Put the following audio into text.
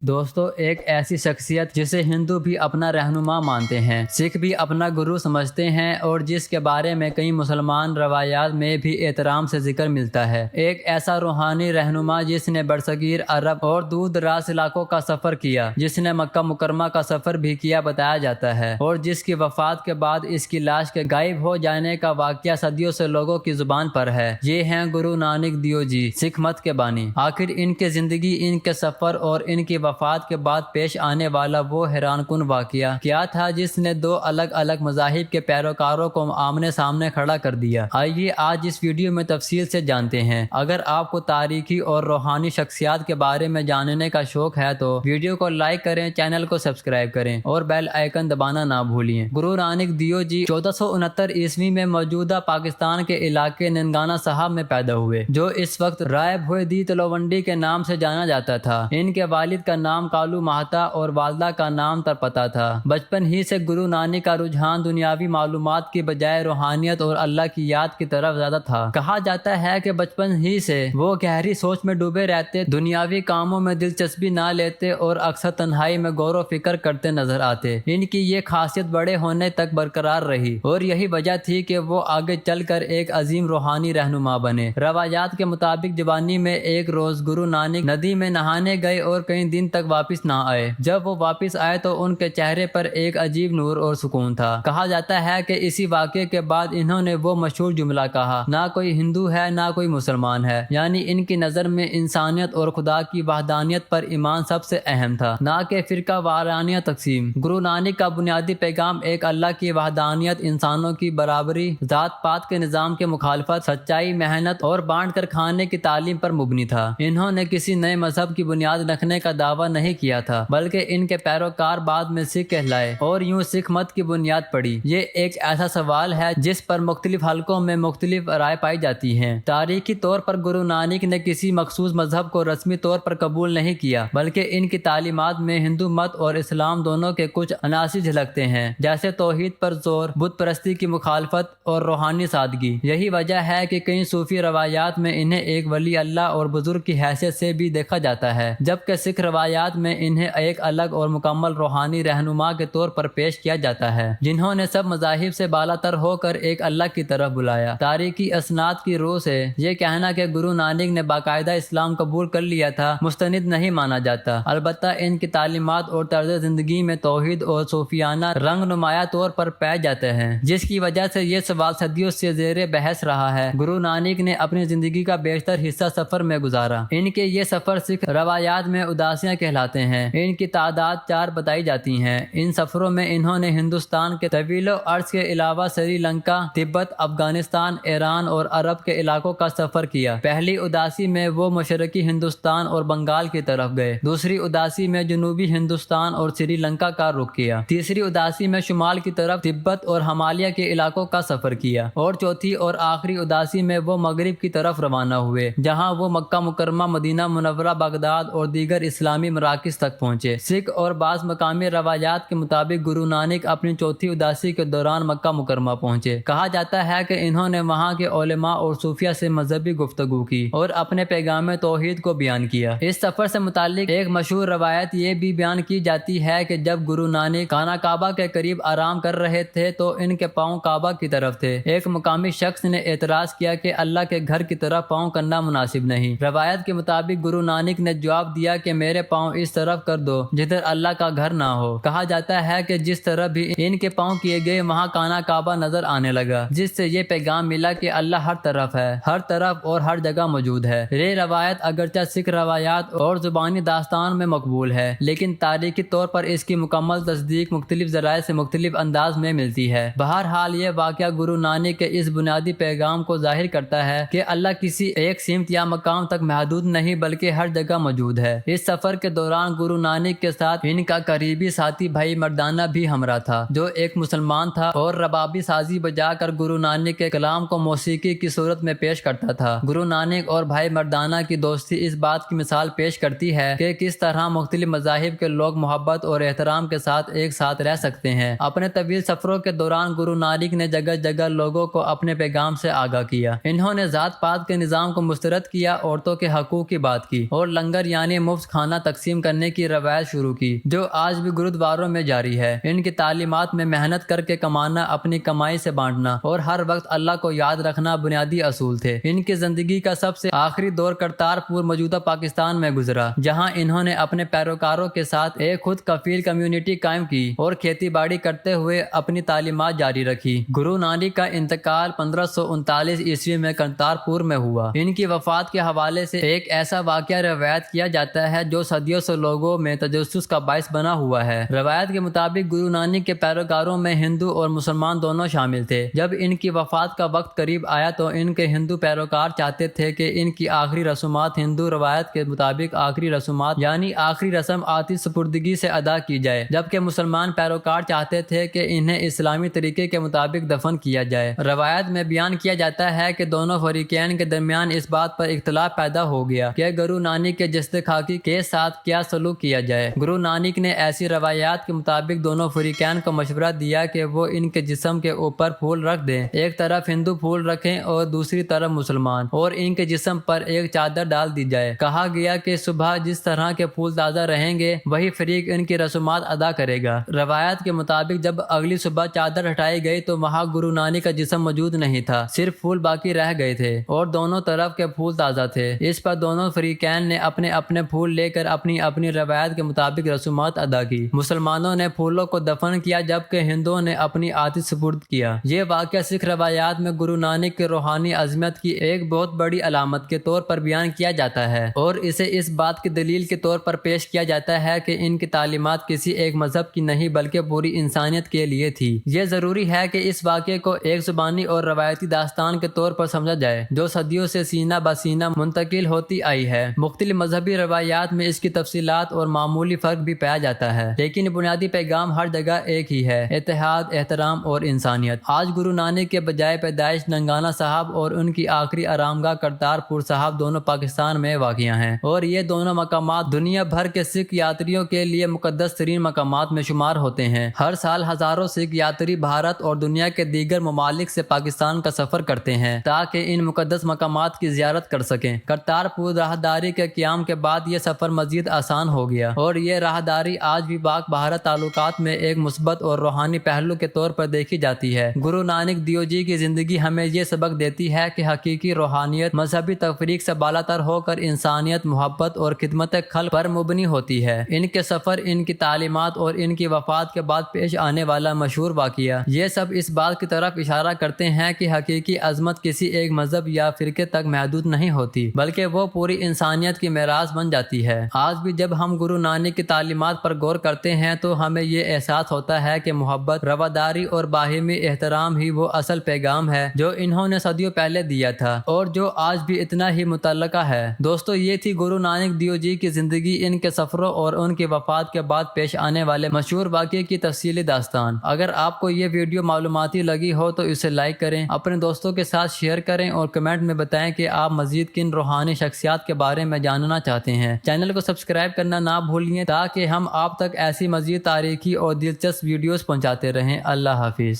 دوستو، ایک ایسی شخصیت جسے ہندو بھی اپنا رہنما مانتے ہیں، سکھ بھی اپنا گرو سمجھتے ہیں اور جس کے بارے میں کئی مسلمان روایات میں بھی احترام سے ذکر ملتا ہے۔ ایک ایسا روحانی رہنما جس نے برصغیر عرب اور دور دراز علاقوں کا سفر کیا، جس نے مکہ مکرمہ کا سفر بھی کیا بتایا جاتا ہے، اور جس کی وفات کے بعد اس کی لاش کے غائب ہو جانے کا واقعہ صدیوں سے لوگوں کی زبان پر ہے۔ یہ ہیں گرو نانک دیو جی، سکھ مت کے بانی۔ آخر ان کی زندگی، ان کے سفر اور ان کی وفات کے بعد پیش آنے والا وہ حیران کن واقعہ کیا تھا جس نے دو الگ الگ مذاہب کے پیروکاروں کو آمنے سامنے کھڑا کر دیا؟ آئیے آج اس ویڈیو میں تفصیل سے جانتے ہیں۔ اگر آپ کو تاریخی اور روحانی شخصیات کے بارے میں جاننے کا شوق ہے تو ویڈیو کو لائک کریں، چینل کو سبسکرائب کریں اور بیل آئیکن دبانا نہ بھولیں۔ گرو نانک دیو جی 1469 میں موجودہ پاکستان کے علاقے ننگانہ صاحب میں پیدا ہوئے، جو اس وقت رائے بھوئے تلوونڈی کے نام سے جانا جاتا تھا۔ ان کے والد کا نام کالو مہتا اور والدہ کا نام ترپتا تھا۔ بچپن ہی سے گرو نانک کا رجحان دنیاوی معلومات کی بجائے روحانیت اور اللہ کی یاد کی طرف زیادہ تھا۔ کہا جاتا ہے کہ بچپن ہی سے وہ گہری سوچ میں ڈوبے رہتے، دنیاوی کاموں میں دلچسپی نہ لیتے اور اکثر تنہائی میں غور و فکر کرتے نظر آتے۔ ان کی یہ خاصیت بڑے ہونے تک برقرار رہی اور یہی وجہ تھی کہ وہ آگے چل کر ایک عظیم روحانی رہنما بنے۔ روایات کے مطابق جوانی میں ایک روز گرو نانک ندی میں نہانے گئے اور کئی دن تک واپس نہ آئے۔ جب وہ واپس آئے تو ان کے چہرے پر ایک عجیب نور اور سکون تھا۔ کہا جاتا ہے کہ اسی واقعے کے بعد انہوں نے وہ مشہور جملہ کہا، نہ کوئی ہندو ہے نہ کوئی مسلمان ہے، یعنی ان کی نظر میں انسانیت اور خدا کی وحدانیت پر ایمان سب سے اہم تھا، نہ کہ فرقہ وارانہ تقسیم۔ گرو نانک کا بنیادی پیغام ایک اللہ کی وحدانیت، انسانوں کی برابری، ذات پات کے نظام کے مخالفت، سچائی، محنت اور بانٹ کر کھانے کی تعلیم پر مبنی تھا۔ انہوں نے کسی نئے مذہب کی بنیاد رکھنے کا دعویٰ نہیں کیا تھا، بلکہ ان کے پیروکار بعد میں سکھ کہلائے اور یوں سکھ مت کی بنیاد پڑی۔ یہ ایک ایسا سوال ہے جس پر مختلف حلقوں میں مختلف رائے پائی جاتی ہیں۔ تاریخی طور پر گرو نانک نے کسی مخصوص مذہب کو رسمی طور پر قبول نہیں کیا، بلکہ ان کی تعلیمات میں ہندو مت اور اسلام دونوں کے کچھ عناصر جھلکتے ہیں، جیسے توحید پر زور، بت پرستی کی مخالفت اور روحانی سادگی۔ یہی وجہ ہے کہ کئی صوفی روایات میں انہیں ایک ولی اللہ اور بزرگ کی حیثیت سے بھی دیکھا جاتا ہے، جبکہ سکھ روایات میں انہیں ایک الگ اور مکمل روحانی رہنما کے طور پر پیش کیا جاتا ہے، جنہوں نے سب مذاہب سے بالاتر ہو کر ایک اللہ کی طرف بلایا۔ تاریخی اسناد کی روح سے یہ کہنا کہ گرو نانک نے باقاعدہ اسلام قبول کر لیا تھا مستند نہیں مانا جاتا، البتہ ان کی تعلیمات اور طرز زندگی میں توحید اور صوفیانہ رنگ نمایاں طور پر پائے جاتے ہیں، جس کی وجہ سے یہ سوال صدیوں سے زیر بحث رہا ہے۔ گرو نانک نے اپنی زندگی کا بیشتر حصہ سفر میں گزارا۔ ان کے یہ سفر سکھ روایات میں اداسیاں کہلاتے ہیں۔ ان کی تعداد 4 بتائی جاتی ہیں۔ ان سفروں میں انہوں نے ہندوستان کے طویل و عرض کے علاوہ سری لنکا، تبت، افغانستان، ایران اور عرب کے علاقوں کا سفر کیا۔ پہلی اداسی میں وہ مشرقی ہندوستان اور بنگال کی طرف گئے، دوسری اداسی میں جنوبی ہندوستان اور سری لنکا کا رخ کیا، تیسری اداسی میں شمال کی طرف تبت اور ہمالیہ کے علاقوں کا سفر کیا، اور چوتھی اور آخری اداسی میں وہ مغرب کی طرف روانہ ہوئے، جہاں وہ مکہ مکرمہ، مدینہ منورہ، بغداد اور دیگر اسلامی مراکز تک پہنچے۔ سکھ اور بعض مقامی روایات کے مطابق گرو نانک اپنی چوتھی اداسی کے دوران مکہ مکرمہ پہنچے۔ کہا جاتا ہے کہ انہوں نے وہاں کے علماء اور صوفیہ سے مذہبی گفتگو کی اور اپنے پیغام توحید کو بیان کیا۔ اس سفر سے متعلق ایک مشہور روایت یہ بھی بیان کی جاتی ہے کہ جب گرو نانک خانہ کعبہ کے قریب آرام کر رہے تھے تو ان کے پاؤں کعبہ کی طرف تھے۔ ایک مقامی شخص نے اعتراض کیا کہ اللہ کے گھر کی طرف پاؤں کرنا مناسب نہیں۔ روایت کے مطابق گرو نانک نے جواب دیا کہ میرے پاؤں اس طرف کر دو جدھر اللہ کا گھر نہ ہو۔ کہا جاتا ہے کہ جس طرح بھی ان کے پاؤں کیے گئے وہاں خانہ کعبہ نظر آنے لگا، جس سے یہ پیغام ملا کہ اللہ ہر طرف ہے، ہر طرف اور ہر جگہ موجود ہے۔ یہ روایت اگرچہ سکھ روایات اور زبانی داستان میں مقبول ہے، لیکن تاریخی طور پر اس کی مکمل تصدیق مختلف ذرائع سے مختلف انداز میں ملتی ہے۔ بہرحال یہ واقعہ گرو نانک کے اس بنیادی پیغام کو ظاہر کرتا ہے کہ اللہ کسی ایک سمت یا مقام تک محدود نہیں بلکہ ہر جگہ موجود ہے۔ اس سفر کے دوران گرو نانک کے ساتھ ان کا قریبی ساتھی بھائی مردانہ بھی ہمراہ تھا، جو ایک مسلمان تھا اور ربابی سازی بجا کر گرو نانک کے کلام کو موسیقی کی صورت میں پیش کرتا تھا۔ گرو نانک اور بھائی مردانہ کی دوستی اس بات کی مثال پیش کرتی ہے کہ کس طرح مختلف مذاہب کے لوگ محبت اور احترام کے ساتھ ایک ساتھ رہ سکتے ہیں۔ اپنے طویل سفروں کے دوران گرو نانک نے جگہ جگہ لوگوں کو اپنے پیغام سے آگاہ کیا۔ انہوں نے ذات پات کے نظام کو مسترد کیا، عورتوں کے حقوق کی بات کی اور لنگر یعنی مفت کھانا تقسیم کرنے کی روایت شروع کی جو آج بھی گرودواروں میں جاری ہے۔ ان کی تعلیمات میں محنت کر کے کمانا، اپنی کمائی سے بانٹنا اور ہر وقت اللہ کو یاد رکھنا بنیادی اصول تھے۔ ان کی زندگی کا سب سے آخری دور کرتارپور موجودہ پاکستان میں گزرا، جہاں انہوں نے اپنے پیروکاروں کے ساتھ ایک خود کفیل کمیونٹی قائم کی اور کھیتی باڑی کرتے ہوئے اپنی تعلیمات جاری رکھی۔ گرو نانک کا انتقال 1539 عیسوی میں کرتارپور میں ہوا۔ ان کی وفات کے حوالے سے ایک ایسا واقعہ روایت کیا جاتا ہے جو صدیوں سے لوگوں میں تجسس کا باعث بنا ہوا ہے۔ روایت کے مطابق گرو نانک کے پیروکاروں میں ہندو اور مسلمان دونوں شامل تھے۔ جب ان کی وفات کا وقت قریب آیا تو ان کے ہندو پیروکار چاہتے تھے کہ ان کی آخری رسومات ہندو روایت کے مطابق آخری رسومات یعنی آخری رسم آتش سپردگی سے ادا کی جائے، جبکہ مسلمان پیروکار چاہتے تھے کہ انہیں اسلامی طریقے کے مطابق دفن کیا جائے۔ روایت میں بیان کیا جاتا ہے کہ دونوں فریقین کے درمیان اس بات پر اختلاف پیدا ہو گیا کہ گرو نانک کے جسد خاکی کے ساتھ کیا سلوک کیا جائے۔ گرو نانک نے ایسی روایات کے مطابق دونوں فریقین کو مشورہ دیا کہ وہ ان کے جسم کے اوپر پھول رکھ دیں، ایک طرف ہندو پھول رکھیں اور دوسری طرف مسلمان، اور ان کے جسم پر ایک چادر ڈال دی جائے۔ کہا گیا کہ صبح جس طرح کے پھول تازہ رہیں گے وہی فریق ان کی رسومات ادا کرے گا۔ روایت کے مطابق جب اگلی صبح چادر ہٹائی گئی تو وہاں گرو نانک کا جسم موجود نہیں تھا، صرف پھول باقی رہ گئے تھے اور دونوں طرف کے پھول تازہ تھے۔ اس پر دونوں فریقین نے اپنے اپنے پھول لے کر اپنی اپنی روایت کے مطابق رسومات ادا کی۔ مسلمانوں نے پھولوں کو دفن کیا جبکہ ہندوؤں نے اپنی آتش سپرد کیا۔ یہ واقعہ سکھ روایات میں گرو نانک کی روحانی عظمت کی ایک بہت بڑی علامت کے طور پر بیان کیا جاتا ہے اور اسے اس بات کی دلیل کے طور پر پیش کیا جاتا ہے کہ ان کی تعلیمات کسی ایک مذہب کی نہیں بلکہ پوری انسانیت کے لیے تھی۔ یہ ضروری ہے کہ اس واقعے کو ایک زبانی اور روایتی داستان کے طور پر سمجھا جائے جو صدیوں سے سینہ بہ سینہ منتقل ہوتی آئی ہے۔ مختلف مذہبی روایات میں اس کی تفصیلات اور معمولی فرق بھی پایا جاتا ہے، لیکن بنیادی پیغام ہر جگہ ایک ہی ہے: اتحاد، احترام اور انسانیت۔ آج گرو نانک کے بجائے پیدائش ننکانہ صاحب اور ان کی آخری آرامگاہ کرتارپور صاحب دونوں پاکستان میں واقع ہیں، اور یہ دونوں مقامات دنیا بھر کے سکھ یاتریوں کے لیے مقدس ترین مقامات میں شمار ہوتے ہیں۔ ہر سال ہزاروں سکھ یاتری بھارت اور دنیا کے دیگر ممالک سے پاکستان کا سفر کرتے ہیں تاکہ ان مقدس مقامات کی زیارت کر سکیں۔ کرتارپور راہداری کے قیام کے بعد یہ سفر مزید آسان ہو گیا اور یہ راہداری آج بھی پاک بھارت تعلقات میں ایک مثبت اور روحانی پہلو کے طور پر دیکھی جاتی ہے۔ گرو نانک دیو جی کی زندگی ہمیں یہ سبق دیتی ہے کہ حقیقی روحانیت مذہبی تفریق سے بالاتر ہو کر انسانیت، محبت اور خدمت خلق پر مبنی ہوتی ہے۔ ان کے سفر، ان کی تعلیمات اور ان کی وفات کے بعد پیش آنے والا مشہور واقعہ، یہ سب اس بات کی طرف اشارہ کرتے ہیں کہ حقیقی عظمت کسی ایک مذہب یا فرقے تک محدود نہیں ہوتی بلکہ وہ پوری انسانیت کی میراث بن جاتی ہے۔ آج بھی جب ہم گرو نانک کی تعلیمات پر غور کرتے ہیں تو ہمیں یہ احساس ہوتا ہے کہ محبت، رواداری اور باہمی احترام ہی وہ اصل پیغام ہے جو انہوں نے صدیوں پہلے دیا تھا اور جو آج بھی اتنا ہی متعلقہ ہے۔ دوستو، یہ تھی گرو نانک دیو جی کی زندگی، ان کے سفروں اور ان کی وفات کے بعد پیش آنے والے مشہور واقعے کی تفصیلی داستان۔ اگر آپ کو یہ ویڈیو معلوماتی لگی ہو تو اسے لائک کریں، اپنے دوستوں کے ساتھ شیئر کریں اور کمنٹ میں بتائیں کہ آپ مزید کن روحانی شخصیات کے بارے میں جاننا چاہتے ہیں۔ چینل کو سبسکرائب کرنا نہ بھولیے تاکہ ہم آپ تک ایسی مزید تاریخی اور دلچسپ ویڈیوز پہنچاتے رہیں۔ اللہ حافظ۔